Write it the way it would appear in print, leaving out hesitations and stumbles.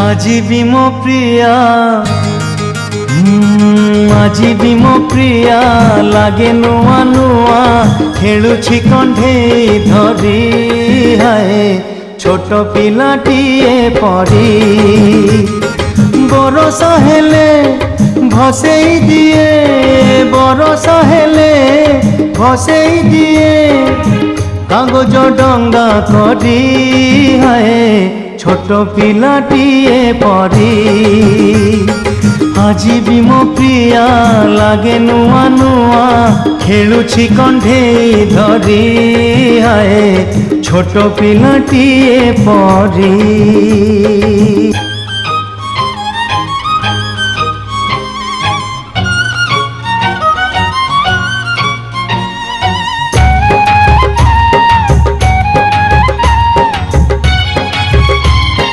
আজি ବି ମୋ ପ୍ରିୟା আজি ବି ମୋ ପ୍ରିୟା ଲାଗେ ନୂଆ ନୂଆ ଖେଳୁଛି କଣ୍ଢେଇ ଧରି ହାଏ ଛୋଟ ପିଲାଟିଏ ପରି ବରଷ ହେଲେ ଭସେଇ ଦିଏ ବରଷ ହେଲେ ଭସେଇ ଦିଏ କାଗଜ ଡଙ୍ଗା କରି ହାଏ ছোট পিলাটিয়ে পরি আজি বি মো প্রিয়া লাগে নুয়া নুয়া খেলুছি কণ্ঠেই ধরি হায় ছোট পিলাটিয়ে পরি।